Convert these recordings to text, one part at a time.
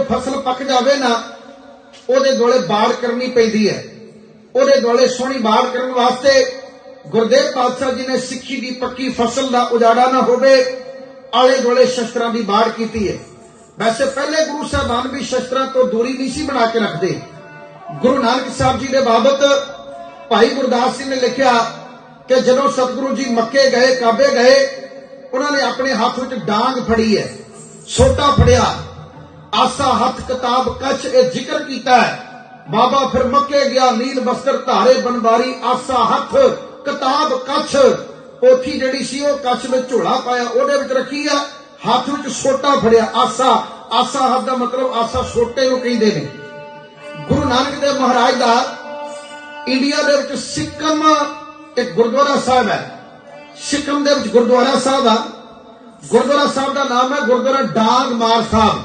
फसल पक जावे ना ਉਹਦੇ ਦੁਆਲੇ ਬਾੜ ਕਰਨੀ ਪੈਂਦੀ ਹੈ। ਉਹਦੇ ਦੁਆਲੇ ਸੋਹਣੀ ਬਾੜ ਕਰਨ ਵਾਸਤੇ ਗੁਰਦੇਵ ਪਾਤਸ਼ਾਹ ਜੀ ਨੇ ਸਿੱਖੀ ਦੀ ਪੱਕੀ ਫਸਲ ਦਾ ਉਜਾੜਾ ਨਾ ਹੋਵੇ ਆਲੇ ਦੁਆਲੇ ਸ਼ਸਤਰਾਂ ਦੀ ਬਾੜ ਕੀਤੀ ਹੈ। ਵੈਸੇ ਪਹਿਲੇ ਗੁਰੂ ਸਾਹਿਬਾਨ ਵੀ ਸ਼ਸਤਰਾਂ ਤੋਂ ਦੂਰੀ ਨਹੀਂ ਸੀ ਬਣਾ ਕੇ ਰੱਖਦੇ। ਗੁਰੂ ਨਾਨਕ ਸਾਹਿਬ ਜੀ ਦੇ ਬਾਬਤ ਭਾਈ ਗੁਰਦਾਸ ਸਿੰਘ ਨੇ ਲਿਖਿਆ ਕਿ ਜਦੋਂ ਸਤਿਗੁਰੂ ਜੀ ਮੱਕੇ ਗਏ, ਕਾਬੇ ਗਏ, ਉਹਨਾਂ ਨੇ ਆਪਣੇ ਹੱਥ ਵਿੱਚ ਡਾਂਗ ਫੜੀ ਹੈ, ਸੋਟਾ ਫੜਿਆ, ਆਸਾ ਹੱਥ ਕਿਤਾਬ ਕੱਛ, ਇਹ ਜ਼ਿਕਰ ਕੀਤਾ ਹੈ। ਬਾਬਾ ਫਿਰ ਮੱਕੇ ਗਿਆ, ਨੀਲ ਬਸਤਰ ਧਾਰੇ ਬਨਵਾਰੀ, ਆਸਾ ਹੱਥ ਕਿਤਾਬ ਕੱਛ, ਪੋਥੀ ਜਿਹੜੀ ਸੀ ਉਹ ਕੱਛ ਵਿੱਚ ਝੋਲਾ ਪਾਇਆ, ਉਹਦੇ ਵਿੱਚ ਰੱਖੀ ਆ, ਹੱਥ ਵਿੱਚ ਸੋਟਾ ਫੜਿਆ। ਆਸਾ ਹੱਥ ਦਾ ਮਤਲਬ ਆਸਾ ਸੋਟੇ ਨੂੰ ਕਹਿੰਦੇ ਨੇ। ਗੁਰੂ ਨਾਨਕ ਦੇਵ ਮਹਾਰਾਜ ਦਾ ਇੰਡੀਆ ਦੇ ਵਿੱਚ ਸਿੱਕਮ ਇੱਕ ਗੁਰਦੁਆਰਾ ਸਾਹਿਬ ਹੈ। ਸਿੱਕਮ ਦੇ ਵਿੱਚ ਗੁਰਦੁਆਰਾ ਸਾਹਿਬ ਆ। ਗੁਰਦੁਆਰਾ ਸਾਹਿਬ ਦਾ ਨਾਮ ਹੈ ਗੁਰਦੁਆਰਾ ਡਾਂਗ ਮਾਰ ਸਾਹਿਬ।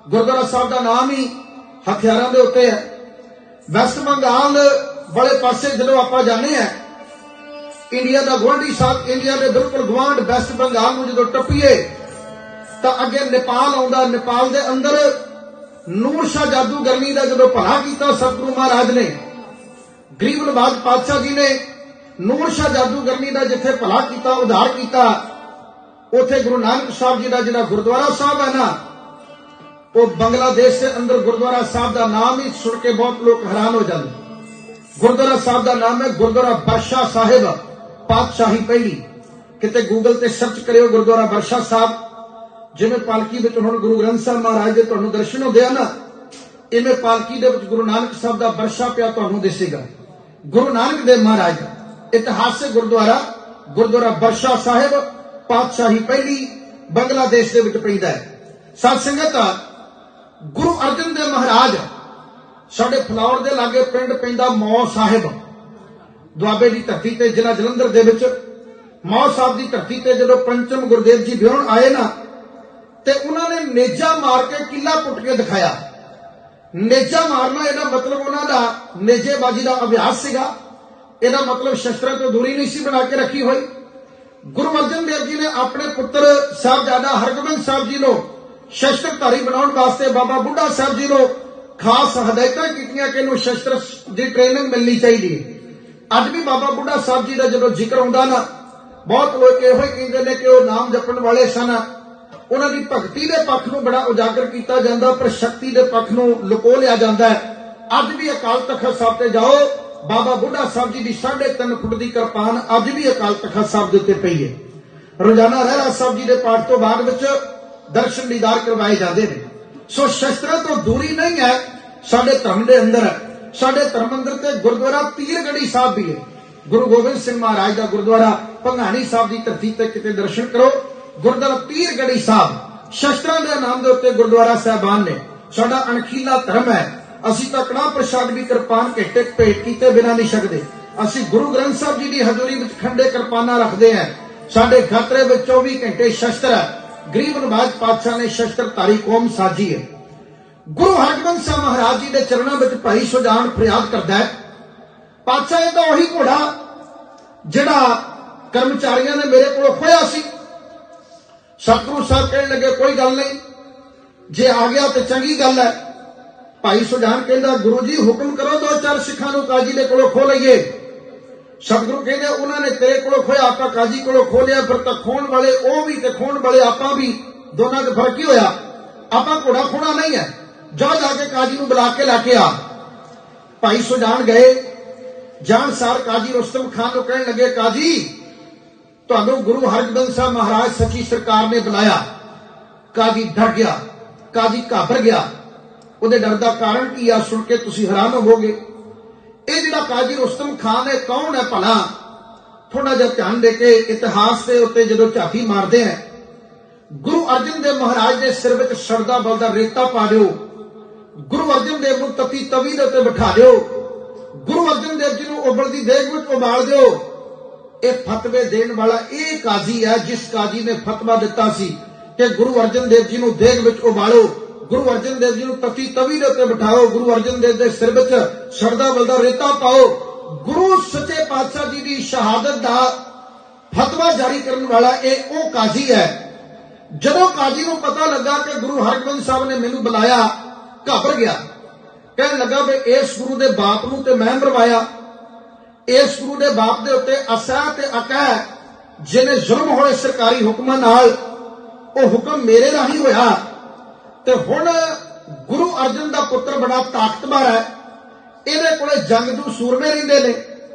ਗੁਰਦੁਆਰਾ ਸਾਹਿਬ ਦਾ ਨਾਮ ਹੀ ਹਥਿਆਰਾਂ ਦੇ ਉੱਤੇ ਹੈ। ਵੈਸਟ ਬੰਗਾਲ ਵਾਲੇ ਪਾਸੇ ਜਦੋਂ ਆਪਾਂ ਜਾਂਦੇ ਆ, ਇੰਡੀਆ ਦਾ ਗੁਆਂਢੀ ਸਾਹਿਬ, ਇੰਡੀਆ ਦੇ ਬਿਲਕੁਲ ਗੁਆਂਢ ਵੈਸਟ ਬੰਗਾਲ ਨੂੰ ਜਦੋਂ ਟੱਪੀਏ ਤਾਂ ਅੱਗੇ ਨੇਪਾਲ ਆਉਂਦਾ। ਨੇਪਾਲ ਦੇ ਅੰਦਰ ਨੂਰ ਸ਼ਾਹ ਜਾਦੂਗਰਨੀ ਦਾ ਜਦੋਂ ਭਲਾ ਕੀਤਾ ਸਤਿਗੁਰੂ ਮਹਾਰਾਜ ਨੇ, ਗਰੀਬ ਨਵਾਜ ਪਾਤਸ਼ਾਹ ਜੀ ਨੇ ਨੂਰ ਸ਼ਾਹ ਜਾਦੂਗਰਨੀ ਦਾ ਜਿੱਥੇ ਭਲਾ ਕੀਤਾ, ਉਧਾਰ ਕੀਤਾ, ਉੱਥੇ ਗੁਰੂ ਨਾਨਕ ਸਾਹਿਬ ਜੀ ਦਾ ਜਿਹੜਾ ਗੁਰਦੁਆਰਾ ਸਾਹਿਬ ਹੈ ਨਾ, ਉਹ ਬੰਗਲਾਦੇਸ਼ ਦੇ ਅੰਦਰ ਗੁਰਦੁਆਰਾ ਸਾਹਿਬ ਦਾ ਨਾਮ ਹੀ ਸੁਣ ਕੇ ਬਹੁਤ ਲੋਕ ਹੈਰਾਨ ਹੋ ਜਾਂਦੇ। ਗੁਰਦੁਆਰਾ ਸਾਹਿਬ ਦਾ ਨਾਮ ਹੈ ਗੁਰਦੁਆਰਾ ਬਰਸ਼ਾ ਸਾਹਿਬ, ਪਾਤਸ਼ਾਹੀ ਪਹਿਲੀ। ਕਿਤੇ ਗੂਗਲ ਤੇ ਸਰਚ ਕਰਿਓ ਗੁਰਦੁਆਰਾ ਬਰਸ਼ਾ ਸਾਹਿਬ। ਜਿਵੇਂ ਪਾਲਕੀ ਵਿੱਚ ਹੁਣ ਗੁਰੂ ਗ੍ਰੰਥ ਸਾਹਿਬ ਮਹਾਰਾਜ ਦੇ ਤੁਹਾਨੂੰ ਦਰਸ਼ਨ ਹੁੰਦੇ ਆ ਨਾ, ਇਵੇਂ ਪਾਲਕੀ ਦੇ ਵਿੱਚ ਗੁਰੂ ਨਾਨਕ ਸਾਹਿਬ ਦਾ ਬਰਸ਼ਾ ਪਿਆ ਤੁਹਾਨੂੰ ਦਿਸੇਗਾ। ਗੁਰੂ ਨਾਨਕ ਦੇਵ ਮਹਾਰਾਜ ਦਾ ਇਤਿਹਾਸਕ ਗੁਰਦੁਆਰਾ ਗੁਰਦੁਆਰਾ ਬਰਸ਼ਾ ਸਾਹਿਬ, ਪਾਤਸ਼ਾਹੀ ਪਹਿਲੀ, ਬੰਗਲਾਦੇਸ਼ ਦੇ ਵਿੱਚ ਪੈਂਦਾ ਹੈ। ਸਾਧ ਸੰਗਤ, ਗੁਰੂ ਅਰਜਨ ਦੇਵ ਮਹਾਰਾਜ ਸਾਡੇ ਫਲੌਰ ਦੇ ਲਾਗੇ ਪਿੰਡ ਪੈਂਦਾ ਮੌ ਸਾਹਿਬ, ਦੁਆਬੇ ਦੀ ਧਰਤੀ ਤੇ, ਜ਼ਿਲ੍ਹਾ ਜਲੰਧਰ ਦੇ ਵਿੱਚ। ਮੌ ਸਾਹਿਬ ਦੀ ਧਰਤੀ ਤੇ ਜਦੋਂ ਪੰਚਮ ਗੁਰਦੇਵ ਜੀ ਵਿਆਹਣ ਆਏ ਨਾ, ਤੇ ਉਹਨਾਂ ਨੇ ਨੇਜਾ ਮਾਰ ਕੇ ਕਿਲਾ ਪੁੱਟ ਕੇ ਦਿਖਾਇਆ। ਨੇਜਾ ਮਾਰਨਾ ਇਹਦਾ ਮਤਲਬ ਉਹਨਾਂ ਦਾ ਨੇਜੇਬਾਜ਼ੀ ਦਾ ਅਭਿਆਸ ਸੀਗਾ। ਇਹਦਾ ਮਤਲਬ ਸ਼ਸਤਰਾਂ ਤੋਂ ਦੂਰੀ ਨਹੀਂ ਸੀ ਬਣਾ ਕੇ ਰੱਖੀ ਹੋਈ। ਗੁਰੂ ਅਰਜਨ ਦੇਵ ਜੀ ਨੇ ਆਪਣੇ ਪੁੱਤਰ ਸਾਹਿਬਜ਼ਾਦਾ ਹਰਗੋਬਿੰਦ ਸਾਹਿਬ ਜੀ ਨੂੰ ਸ਼ਸਤਰਧਾਰੀ ਬਣਾਉਣ ਵਾਸਤੇ ਬਾਬਾ ਬੁੱਢਾ ਸਾਹਿਬ ਜੀ ਨੂੰ ਖਾਸ ਹਦਾਇਤਾਂ ਕੀਤੀਆਂ ਕਿ ਇਹਨੂੰ ਸ਼ਸਤਰ ਦੀ ਟ੍ਰੇਨਿੰਗ ਮਿਲਣੀ ਚਾਹੀਦੀ ਹੈ। ਅੱਜ ਵੀ ਬਾਬਾ ਬੁੱਢਾ ਸਾਹਿਬ ਜੀ ਦਾ ਜਦੋਂ ਜ਼ਿਕਰ ਆਉਂਦਾ ਨਾ, ਬਹੁਤ ਲੋਕ ਇਹੋ ਹੀ ਕਹਿੰਦੇ ਨੇ ਕਿ ਉਹ ਨਾਮ ਜਪਣ ਵਾਲੇ ਸਨ। ਉਹਨਾਂ ਦੀ ਭਗਤੀ ਦੇ ਪੱਖ ਨੂੰ ਬੜਾ ਉਜਾਗਰ ਕੀਤਾ ਜਾਂਦਾ, ਪਰ ਸ਼ਕਤੀ ਦੇ ਪੱਖ ਨੂੰ ਲੁਕੋ ਲਿਆ ਜਾਂਦਾ ਹੈ। ਅੱਜ ਵੀ ਅਕਾਲ ਤਖਤ ਸਾਹਿਬ ਤੇ ਜਾਓ, ਬਾਬਾ ਬੁੱਢਾ ਸਾਹਿਬ ਜੀ ਦੀ 3.5 ਫੁੱਟ ਦੀ ਕਿਰਪਾਨ ਅੱਜ ਵੀ ਅਕਾਲ ਤਖਤ ਸਾਹਿਬ ਦੇ ਉੱਤੇ ਪਈ ਹੈ। ਰੋਜ਼ਾਨਾ ਰਹਿਰਾਸ ਸਾਹਿਬ ਜੀ ਦੇ ਪਾਠ ਤੋਂ ਬਾਅਦ ਵਿੱਚ ਦਰਸ਼ਨ ਦੀਦਾਰ ਕਰਵਾਏ ਜਾਂਦੇ ਨੇ। ਸੋ ਸ਼ਸਤਰਾਂ ਤੋਂ ਦੂਰੀ ਨਹੀਂ ਹੈ ਸਾਡੇ ਧਰਮ ਦੇ ਅੰਦਰ। ਸਾਡੇ ਧਰਮ ਅੰਦਰ ਤੇ ਗੁਰਦੁਆਰਾ ਪੀਰਗੜੀ ਸਾਹਿਬ ਵੀ ਹੈ। ਗੁਰੂ ਗੋਬਿੰਦ ਸਿੰਘ ਮਹਾਰਾਜ ਦਾ ਗੁਰਦੁਆਰਾ ਭੰਗਾਣੀ ਸਾਹਿਬ ਦੀ ਧਰਤੀ ਤੇ ਕਿਤੇ ਦਰਸ਼ਨ ਕਰੋ। ਗੁਰਦੁਆਰਾ ਪੀਰਗੜੀ ਸਾਹਿਬ ਸ਼ਸਤਰਾਂ ਦੇ ਨਾਮ ਦੇ ਉੱਤੇ ਗੁਰਦੁਆਰਾ ਸਾਹਿਬਾਨ ਨੇ। ਸਾਡਾ ਅਣਖੀਲਾ ਧਰਮ ਹੈ। ਅਸੀਂ ਤਾਂ ਕੜਾਹ ਪ੍ਰਸ਼ਾਦ ਵੀ ਕਿਰਪਾਨ ਘੇਟੇ ਭੇਟ ਕੀਤੇ ਬਿਨਾਂ ਨਹੀਂ ਛਕਦੇ। ਅਸੀਂ ਗੁਰੂ ਗ੍ਰੰਥ ਸਾਹਿਬ ਜੀ ਦੀ ਹਜ਼ੂਰੀ ਵਿੱਚ ਖੰਡੇ ਕਿਰਪਾਨਾਂ ਰੱਖਦੇ ਹਾਂ। ਸਾਡੇ ਖਾਤਰੇ ਵਿੱਚ 24 ਘੰਟੇ ਸ਼ਸਤਰ ਹੈ। ਗਰੀਬ ਨਵਾਜ ਪਾਤਸ਼ਾਹ ਨੇ ਸ਼ਸਤਰਧਾਰੀ ਕੌਮ ਸਾਜੀ ਹੈ। ਗੁਰੂ ਹਰਗੋਬਿੰਦ ਸਾਹਿਬ ਮਹਾਰਾਜ ਜੀ ਦੇ ਚਰਨਾਂ ਵਿੱਚ ਭਾਈ ਸੁਜਾਨ ਫਰਿਆਦ ਕਰਦਾ ਹੈ, ਪਾਤਸ਼ਾਹ ਇਹ ਤਾਂ ਉਹੀ ਘੋੜਾ ਜਿਹੜਾ ਕਰਮਚਾਰੀਆਂ ਨੇ ਮੇਰੇ ਕੋਲੋਂ ਖੋਇਆ ਸੀ। ਸਤਿਗੁਰੂ ਸਾਹਿਬ ਕਹਿਣ ਲੱਗੇ ਕੋਈ ਗੱਲ ਨਹੀਂ, ਜੇ ਆ ਗਿਆ ਤੇ ਚੰਗੀ ਗੱਲ ਹੈ। ਭਾਈ ਸੁਜਾਨ ਕਹਿੰਦਾ ਗੁਰੂ ਜੀ ਹੁਕਮ ਕਰੋ, 2-4 ਸਿੱਖਾਂ ਨੂੰ ਕਾਜੀ ਦੇ ਕੋਲੋਂ ਖੋ ਲਈਏ। ਸਤਿਗੁਰੂ ਕਹਿੰਦੇ ਉਹਨਾਂ ਨੇ ਤੇਰੇ ਕੋਲੋਂ ਖੋਇਆ, ਆਪਾਂ ਕਾਜੀ ਕੋਲੋਂ ਖੋ ਲਿਆ, ਫਿਰ ਤਾਂ ਖੋਣ ਵਾਲੇ ਉਹ ਵੀ ਤੇ ਖੋਣ ਵਾਲੇ ਆਪਾਂ ਵੀ, ਦੋਨਾਂ 'ਚ ਫਰਕ ਹੀ ਹੋਇਆ। ਆਪਾਂ ਘੋੜਾ ਖੋਣਾ ਨਹੀਂ ਹੈ, ਜਾ ਕੇ ਕਾਜੀ ਨੂੰ ਬੁਲਾ ਕੇ ਲੈ ਕੇ ਆ। ਭਾਈ ਸੁਜਾਨ ਗਏ। ਜਾਣ ਸਾਰ ਕਾਜੀ ਰੁਸਤਮ ਖਾਨ ਨੂੰ ਕਹਿਣ ਲੱਗੇ ਕਾਜੀ ਤੁਹਾਨੂੰ ਗੁਰੂ ਹਰਗੋਬਿੰਦ ਸਾਹਿਬ ਮਹਾਰਾਜ ਸੱਚੀ ਸਰਕਾਰ ਨੇ ਬੁਲਾਇਆ। ਕਾਜੀ ਡਰ ਗਿਆ, ਕਾਜੀ ਘਾਬਰ ਗਿਆ। ਉਹਦੇ ਡਰ ਦਾ ਕਾਰਨ ਕੀ ਆ ਸੁਣ ਕੇ ਤੁਸੀਂ ਹੈਰਾਨ ਹੋਵੋਗੇ। ਇਹ ਜਿਹੜਾ ਕਾਜੀ ਰੁਸਤਮ ਖਾਨ ਹੈ ਕੌਣ ਹੈ ਭਲਾ? ਥੋੜਾ ਜਿਹਾ ਧਿਆਨ ਦੇ ਕੇ ਇਤਿਹਾਸ ਦੇ ਉੱਤੇ ਜਦੋਂ ਝਾਤੀ ਮਾਰਦੇ ਆ, ਗੁਰੂ ਅਰਜਨ ਦੇਵ ਮਹਾਰਾਜ ਦੇ ਸਿਰ ਵਿੱਚ ਸ਼ਰਦਾ ਬਲਦਾ ਰੇਤਾ ਪਾ ਦਿਓ। ਗੁਰੂ ਅਰਜਨ ਦੇਵ ਨੂੰ ਤਤੀ ਤਵੀ ਦੇ ਉੱਤੇ ਬਿਠਾ ਦਿਓ। ਗੁਰੂ ਅਰਜਨ ਦੇਵ ਜੀ ਨੂੰ ਉਬਲਦੀ ਦੇਗ ਵਿੱਚ ਉਬਾਲ ਦਿਓ। ਇਹ ਫਤਵੇ ਦੇਣ ਵਾਲਾ ਇਹ ਕਾਜੀ ਹੈ ਜਿਸ ਕਾਜੀ ਨੇ ਫਤਵਾ ਦਿੱਤਾ ਸੀ ਕਿ ਗੁਰੂ ਅਰਜਨ ਦੇਵ ਜੀ ਨੂੰ ਦੇਗ ਵਿੱਚ ਉਬਾਲੋ, ਗੁਰੂ ਅਰਜਨ ਦੇਵ ਜੀ ਨੂੰ ਤਤੀ ਤਵੀ ਦੇ ਉੱਤੇ ਬਿਠਾਓ, ਗੁਰੂ ਅਰਜਨ ਦੇਵ ਦੇ ਸਿਰ ਵਿੱਚ ਸ਼ਰਦਾ ਬਲਦਾ ਰੇਤਾ ਪਾਓ। ਗੁਰੂ ਸੱਚੇ ਪਾਤਸ਼ਾਹ ਜੀ ਦੀ ਸ਼ਹਾਦਤ ਦਾ ਫਤਵਾ ਜਾਰੀ ਕਰਨ ਵਾਲਾ ਇਹ ਉਹ ਕਾਜੀ ਹੈ ਜਦੋਂ ਕਾਜੀ ਨੂੰ ਪਤਾ ਲੱਗਾ ਕਿ ਗੁਰੂ ਹਰਗੋਬਿੰਦ ਸਾਹਿਬ ਨੇ ਮੈਨੂੰ ਬੁਲਾਇਆ, ਘਬਰ ਗਿਆ। ਕਹਿਣ ਲੱਗਾ ਵੀ ਇਸ ਗੁਰੂ ਦੇ ਬਾਪ ਨੂੰ ਤੇ ਮੈਂ ਮਰਵਾਇਆ, ਇਸ ਗੁਰੂ ਦੇ ਬਾਪ ਦੇ ਉੱਤੇ ਅਸਹਿ ਤੇ ਅਕਹਿ ਜਿਹਨੇ ਜ਼ੁਲਮ ਹੋਏ ਸਰਕਾਰੀ ਹੁਕਮਾਂ ਨਾਲ, ਉਹ ਹੁਕਮ ਮੇਰੇ ਰਾਹੀਂ ਹੋਇਆ। ਤੇ ਹੁਣ ਗੁਰੂ ਅਰਜਨ ਦਾ ਪੁੱਤਰ ਬੜਾ ਤਾਕਤਵਰ ਹੈ, ਇਹਦੇ ਕੋਲੇ ਜੰਗਜੂ ਸੂਰਮੇ ਰਹਿੰਦੇ ਨੇ,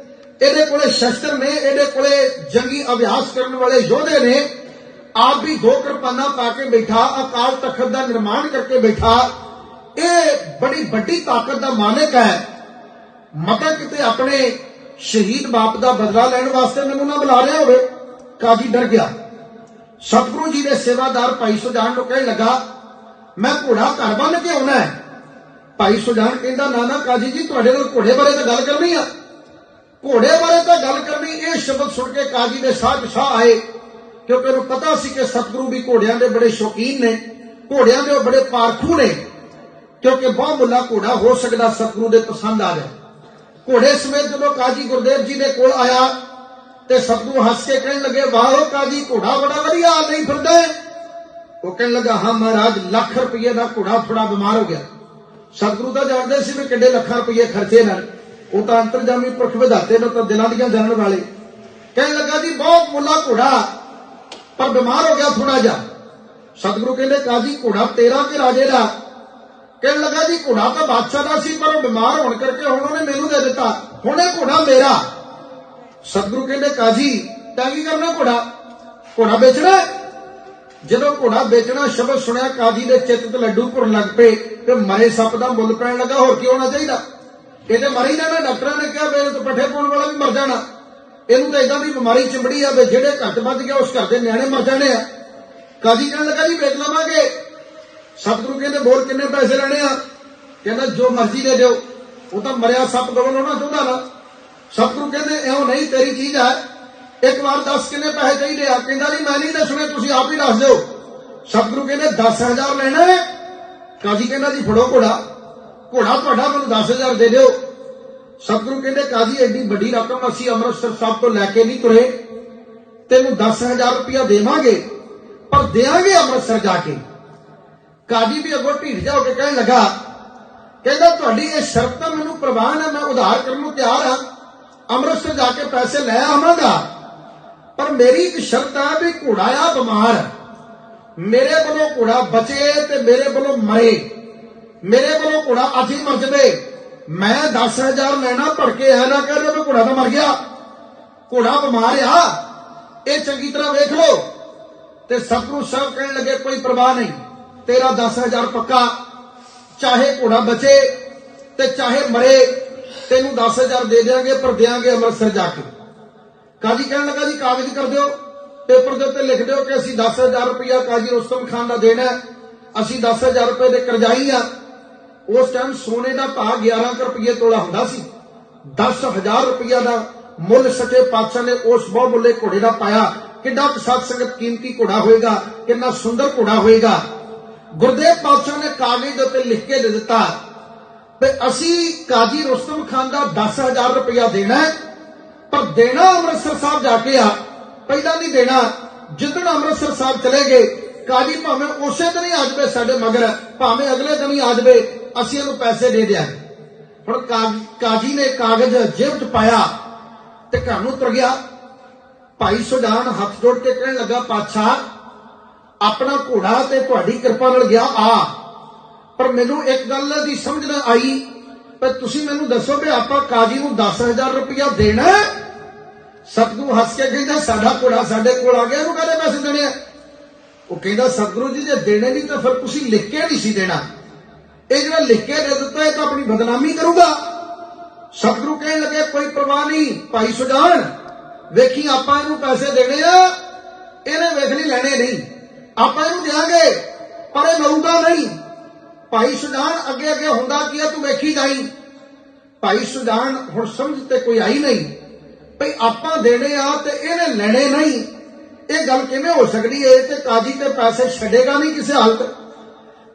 ਇਹਦੇ ਕੋਲੇ ਸ਼ਸਤਰ ਨੇ, ਇਹਦੇ ਕੋਲੇ ਜੰਗੀ ਅਭਿਆਸ ਕਰਨ ਵਾਲੇ ਯੋਧੇ ਨੇ। ਆਪ ਵੀ 2 ਕਿਰਪਾਨਾਂ ਪਾ ਕੇ ਬੈਠਾ, ਅਕਾਲ ਤਖਤ ਦਾ ਨਿਰਮਾਣ ਕਰਕੇ ਬੈਠਾ, ਇਹ ਬੜੀ ਵੱਡੀ ਤਾਕਤ ਦਾ ਮਾਲਕ ਹੈ। ਮਤਲਬ ਕਿਤੇ ਆਪਣੇ ਸ਼ਹੀਦ ਬਾਪ ਦਾ ਬਦਲਾ ਲੈਣ ਵਾਸਤੇ ਮੈਨੂੰ ਨਾ ਬੁਲਾ ਰਿਹਾ ਹੋਵੇ। ਕਾਜੀ ਡਰ ਗਿਆ। ਸਤਿਗੁਰੂ ਜੀ ਦੇ ਸੇਵਾਦਾਰ ਭਾਈ ਸੁਜਾਨ ਨੂੰ ਕਹਿਣ ਲੱਗਾ, ਮੈਂ ਘੋੜਾ ਘਰ ਬੰਨ ਕੇ ਆਉਣਾ ਹੈ। ਭਾਈ ਸੁਜਾਨ ਕਹਿੰਦਾ, ਨਾ ਨਾ ਕਾਜੀ ਜੀ, ਤੁਹਾਡੇ ਨਾਲ ਘੋੜੇ ਬਾਰੇ ਤਾਂ ਗੱਲ ਕਰਨੀ ਆ, ਘੋੜੇ ਬਾਰੇ ਤਾਂ ਗੱਲ ਕਰਨੀ। ਇਹ ਸ਼ਬਦ ਸੁਣ ਕੇ ਕਾਜੀ ਦੇ ਸਾਹ ਸਾਹ ਆਏ, ਕਿਉਂਕਿ ਉਹਨੂੰ ਪਤਾ ਸੀ ਕਿ ਸਤਿਗੁਰੂ ਵੀ ਘੋੜਿਆਂ ਦੇ ਬੜੇ ਸ਼ੌਕੀਨ ਨੇ, ਘੋੜਿਆਂ ਦੇ ਬੜੇ ਪਾਰਖੂ ਨੇ, ਕਿਉਂਕਿ ਬਹੁਮੁੱਲਾ ਘੋੜਾ ਹੋ ਸਕਦਾ ਸਤਿਗੁਰੂ ਦੇ ਪਸੰਦ ਆ ਜਾਏ। ਘੋੜੇ ਸਮੇਤ ਜਦੋਂ ਕਾਜੀ ਗੁਰਦੇਵ ਜੀ ਦੇ ਕੋਲ ਆਇਆ ਤੇ ਸਤਿਗੁਰੂ ਹੱਸ ਕੇ ਕਹਿਣ ਲੱਗੇ, ਵਾਹ ਕਾਜੀ, ਘੋੜਾ ਬੜਾ ਵਧੀਆ ਨਹੀਂ ਫਿਰਦਾ। ਉਹ ਕਹਿਣ ਲੱਗਾ, ਹਾਂ ਮਹਾਰਾਜ, ਲੱਖ ਰੁਪਏ ਦਾ ਘੋੜਾ ਥੋੜਾ ਬਿਮਾਰ ਹੋ ਗਿਆ। ਸਤਿਗੁਰੂ ਤਾਂ ਜਾਣਦੇ ਸੀ ਵੀ ਕਿੱਡੇ ਲੱਖਾਂ ਰੁਪਏ ਖਰਚੇ ਨਾਲ, ਉਹ ਤਾਂ ਅੰਤਰਜਾਮੀ ਪੁਰਖ ਵਿਧਾਤੇ ਨੇ, ਤਾਂ ਦਿਲਾਂ ਦੀਆਂ ਜਾਣਨ ਵਾਲੇ। ਕਹਿਣ ਲੱਗਾ, ਜੀ ਬਹੁਤ ਮੁੱਲਾ ਘੋੜਾ, ਪਰ ਬਿਮਾਰ ਹੋ ਗਿਆ ਥੋੜਾ ਜਿਹਾ। ਸਤਿਗੁਰੂ ਕਹਿੰਦੇ, ਕਾਜੀ ਘੋੜਾ ਤੇਰਾ ਕਿ ਰਾਜੇ ਦਾ? ਕਹਿਣ ਲੱਗਾ, ਜੀ ਘੋੜਾ ਤਾਂ ਬਾਦਸ਼ਾਹ ਦਾ ਸੀ, ਪਰ ਉਹ ਬਿਮਾਰ ਹੋਣ ਕਰਕੇ ਹੁਣ ਉਹਨੇ ਮੈਨੂੰ ਦੇ ਦਿੱਤਾ, ਹੁਣ ਇਹ ਘੋੜਾ ਮੇਰਾ। ਸਤਿਗੁਰੂ ਕਹਿੰਦੇ, ਕਾਜੀ ਤਾਂ ਕੀ ਕਰਨਾ, ਘੋੜਾ ਵੇਚਣਾ? ਜਦੋਂ ਘੋੜਾ ਵੇਚਣਾ ਸ਼ਬਦ ਸੁਣਿਆ, ਕਾਜੀ ਦੇ ਚਿੱਤ ਤੇ ਲੱਡੂ ਘੁਰਨ ਲੱਗ ਪਏ ਤੇ ਮਰੇ ਸੱਪ ਦਾ ਮੁੱਲ ਪੈਣ ਲੱਗਾ। ਹੋਰ ਕੀ ਹੋਣਾ ਚਾਹੀਦਾ? ਇਹਦੇ ਮਰ ਹੀ ਜਾਣਾ। ਡਾਕਟਰਾਂ ਨੇ ਕਿਹਾ ਮੇਰੇ ਤੋਂ ਪੱਠੇ ਪਾਉਣ ਵਾਲਾ ਵੀ ਮਰ ਜਾਣਾ, ਇਹਨੂੰ ਤਾਂ ਇਦਾਂ ਦੀ ਬਿਮਾਰੀ ਚਿੰਬੜੀ ਆ ਵੀ ਜਿਹੜੇ ਘੱਟ ਵੱਧ ਗਿਆ ਉਸ ਘਰ ਦੇ ਨਿਆਣੇ ਮਰ ਜਾਣੇ ਆ। ਕਾਜੀ ਕਹਿਣ ਲੱਗਾ, ਜੀ ਵੇਚ ਲਵਾਂਗੇ। ਸਤਿਗੁਰੂ ਕਹਿੰਦੇ, ਬੋਲ ਕਿੰਨੇ ਪੈਸੇ ਲੈਣੇ ਆ? ਕਹਿੰਦਾ, ਜੋ ਮਰਜ਼ੀ ਦੇ ਦਿਓ। ਉਹ ਤਾਂ ਮਰਿਆ ਸੱਪ ਗਵਨ ਹੋਣਾ ਚਾਹੁੰਦਾ ਨਾ। ਸਤਿਗੁਰੂ ਕਹਿੰਦੇ, ਇਉਂ ਨਹੀਂ, ਤੇਰੀ ਚੀਜ਼ ਹੈ, ਇੱਕ ਵਾਰ ਦੱਸ ਕਿੰਨੇ ਪੈਸੇ ਚਾਹੀਦੇ ਆ? ਕਹਿੰਦਾ, ਜੀ ਮੈਂ ਨਹੀਂ ਦੱਸਣੇ, ਤੁਸੀਂ ਆਪ ਹੀ ਦੱਸ ਦਿਓ। ਸਤਿਗੁਰੂ ਕਹਿੰਦੇ, 10,000 ਲੈਣਾ ਹੈ? ਕਾਜੀ ਕਹਿੰਦਾ, ਜੀ ਫੜੋ ਘੋੜਾ ਤੁਹਾਡਾ, ਮੈਨੂੰ 10,000 ਦੇ ਦਿਓ। ਸਤਿਗੁਰੂ ਕਹਿੰਦੇ, ਕਾਜੀ ਐਡੀ ਵੱਡੀ ਰਕਮ ਅਸੀਂ ਅੰਮ੍ਰਿਤਸਰ ਸਾਹਿਬ ਤੋਂ ਲੈ ਕੇ ਨਹੀਂ ਤੁਰੇ, ਤੈਨੂੰ 10,000 ਰੁਪਇਆ ਦੇਵਾਂਗੇ, ਪਰ ਦੇਾਂਗੇ ਅੰਮ੍ਰਿਤਸਰ ਜਾ ਕੇ। ਕਾਜੀ ਵੀ ਅੱਗੋਂ ਢੀਠ ਜਾ ਹੋ ਕੇ ਕਹਿਣ ਲੱਗਾ, ਕਹਿੰਦਾ, ਤੁਹਾਡੀ ਇਹ ਸ਼ਰਤ ਤਾਂ ਮੈਨੂੰ ਪ੍ਰਵਾਨ ਹੈ, ਮੈਂ ਉਧਾਰ ਕਰਨ ਨੂੰ ਤਿਆਰ ਹਾਂ, ਅੰਮ੍ਰਿਤਸਰ ਜਾ ਕੇ ਪੈਸੇ ਲੈ ਆਵਾਂਗਾ, ਪਰ ਮੇਰੀ ਇੱਕ ਸ਼ਰਤ ਹੈ ਵੀ ਘੋੜਾ ਆ ਬਿਮਾਰ, ਮੇਰੇ ਵੱਲੋਂ ਘੋੜਾ ਬਚੇ ਤੇ ਮੇਰੇ ਵੱਲੋਂ ਮਰੇ, ਮੇਰੇ ਵੱਲੋਂ ਘੋੜਾ ਅੱਜ ਹੀ ਮਰ ਜਾਵੇ। ਮੈਂ 10,000 ਲੈਣਾ, ਭੜਕੇ ਐ ਨਾ ਕਹਿ ਰਿਹਾ ਘੋੜਾ ਤਾਂ ਮਰ ਗਿਆ, ਘੋੜਾ ਬਿਮਾਰ ਆ, ਇਹ ਚੰਗੀ ਤਰ੍ਹਾਂ ਵੇਖ ਲਓ। ਤੇ ਸਤਿਗੁਰੂ ਸਾਹਿਬ ਕਹਿਣ ਲੱਗੇ, ਕੋਈ ਪਰਵਾਹ ਨਹੀਂ, ਤੇਰਾ 10,000 ਪੱਕਾ, ਚਾਹੇ ਘੋੜਾ ਬਚੇ ਤੇ ਚਾਹੇ ਮਰੇ, ਤੈਨੂੰ 10,000 ਦੇ ਦਿਆਂਗੇ, ਪਰ ਦਿਆਂਗੇ ਅੰਮ੍ਰਿਤਸਰ ਜਾ ਕੇ। ਕਾਜੀ ਕਹਿਣ ਲੱਗਾ, ਜੀ ਕਾਗਜ਼ ਕਰ ਦਿਓ, ਪੇਪਰ ਦੇ ਉੱਤੇ ਲਿਖ ਦਿਓ ਕਿ ਅਸੀਂ 10,000 ਰੁਪਇਆ ਕਾਜੀ ਰੁਸਤਮ ਖਾਨ ਦਾ ਦੇਣਾ, ਅਸੀਂ 10,000 ਰੁਪਏ ਦੇ ਕਰਜ਼ਾਈ ਆ। ਉਸ ਟਾਈਮ ਸੋਨੇ ਦਾ ਭਾਅ 11 ਰੁਪਏ ਤੋਲਾ ਹੁੰਦਾ ਸੀ। 10,000 ਰੁਪਇਆ ਦਾ ਮੁੱਲ ਸੱਚੇ ਪਾਤਸ਼ਾਹ ਨੇ ਉਸ ਬਹੁਮੁੱਲੇ ਘੋੜੇ ਦਾ ਪਾਇਆ। ਕਿੰਨਾ ਸਾਧ ਸੰਗਤ ਕੀਮਤੀ ਘੋੜਾ ਹੋਏਗਾ, ਕਿੰਨਾ ਸੁੰਦਰ ਘੋੜਾ ਹੋਏਗਾ। ਗੁਰਦੇਵ ਪਾਤਸ਼ਾਹ ਨੇ ਕਾਗਜ਼ ਦੇ ਉੱਤੇ ਲਿਖ ਕੇ ਦੇ ਦਿੱਤਾ ਤੇ ਅਸੀਂ ਕਾਜੀ ਰੁਸਤਮ ਖਾਨ ਦਾ 10,000 ਰੁਪਇਆ ਦੇਣਾ, ਪਰ ਦੇਣਾ ਅੰਮ੍ਰਿਤਸਰ ਸਾਹਿਬ ਜਾ ਕੇ ਆ, ਪਹਿਲਾਂ ਨਹੀਂ ਦੇਣਾ। ਜਿੱਦਣ ਅੰਮ੍ਰਿਤਸਰ ਸਾਹਿਬ ਚਲੇ ਗਏ, ਕਾਜੀ ਭਾਵੇਂ ਉਸੇ ਦਿਨ ਹੀ ਆ ਜਾਵੇ ਸਾਡੇ ਮਗਰ, ਭਾਵੇਂ ਅਗਲੇ ਦਿਨ ਹੀ ਆ ਜਾਵੇ, ਅਸੀਂ ਇਹਨੂੰ ਪੈਸੇ ਦੇ ਦਿਆਂਗੇ। ਹੁਣ ਕਾਜੀ ਨੇ ਕਾਗਜ਼ ਜੇਬ 'ਚ ਪਾਇਆ ਤੇ ਘਰ ਨੂੰ ਤੁਰ ਗਿਆ। ਭਾਈ ਸੁਜਾਨ ਹੱਥ ਜੋੜ ਕੇ ਕਹਿਣ ਲੱਗਾ, ਪਾਤਸ਼ਾਹ, ਆਪਣਾ ਘੋੜਾ ਤੇ ਤੁਹਾਡੀ ਕਿਰਪਾ ਨਾਲ ਗਿਆ ਆ, ਪਰ ਮੈਨੂੰ ਇੱਕ ਗੱਲ ਦੀ ਸਮਝ ਨਾ ਆਈ, ਪਰ ਤੁਸੀਂ ਮੈਨੂੰ ਦੱਸੋ ਵੀ ਆਪਾਂ ਕਾਜੀ ਨੂੰ 10,000 ਰੁਪਇਆ ਦੇਣਾ? ਸਤਿਗੁਰੂ ਹੱਸ ਕੇ ਕਹਿੰਦਾ, ਸਾਡਾ ਘੋੜਾ ਸਾਡੇ ਕੋਲ ਆ ਗਿਆ, ਇਹਨੂੰ ਕਾਹਦੇ ਪੈਸੇ ਦੇਣੇ ਆ? ਉਹ ਕਹਿੰਦਾ, ਸਤਿਗੁਰੂ ਜੀ ਜੇ ਦੇਣੇ ਨਹੀਂ ਤਾਂ ਫਿਰ ਤੁਸੀਂ ਲਿਖ ਕੇ ਨਹੀਂ ਸੀ ਦੇਣਾ, ਇਹ ਜਿਹੜਾ ਲਿਖ ਕੇ ਦੇ ਦਿੱਤਾ ਇਹ ਤਾਂ ਆਪਣੀ ਬਦਨਾਮੀ ਕਰੂਗਾ। ਸਤਿਗੁਰੂ ਕਹਿਣ ਲੱਗੇ, ਕੋਈ ਪਰਵਾਹ ਨਹੀਂ ਭਾਈ ਸੁਜਾਨ, ਵੇਖੀ ਆਪਾਂ ਇਹਨੂੰ ਪੈਸੇ ਦੇਣੇ ਆ, ਇਹਨੇ ਵੇਖ ਨਹੀਂ ਲੈਣੇ ਨਹੀਂ, ਆਪਾਂ ਇਹਨੂੰ ਦਿਆਂਗੇ, ਪਰ ਇਹ ਲਊਗਾ ਨਹੀਂ। ਭਾਈ ਸੁਜਾਨ ਅੱਗੇ ਅੱਗੇ ਹੁੰਦਾ ਕੀ ਆ, ਤੂੰ ਵੇਖੀ ਜਾਈ। ਭਾਈ ਸੁਜਾਨ ਹੁਣ ਸਮਝ ਤੇ ਕੋਈ ਆਈ ਨਹੀਂ ਭਈ ਆਪਾਂ ਦੇਣੇ ਆ ਤੇ ਇਹਨੇ ਲੈਣੇ ਨਹੀਂ, ਇਹ ਗੱਲ ਕਿਵੇਂ ਹੋ ਸਕਦੀ ਹੈ? ਤੇ ਕਾਜੀ ਤੇ ਪੈਸੇ ਛੱਡੇਗਾ ਨਹੀਂ ਕਿਸੇ ਹਾਲਤ।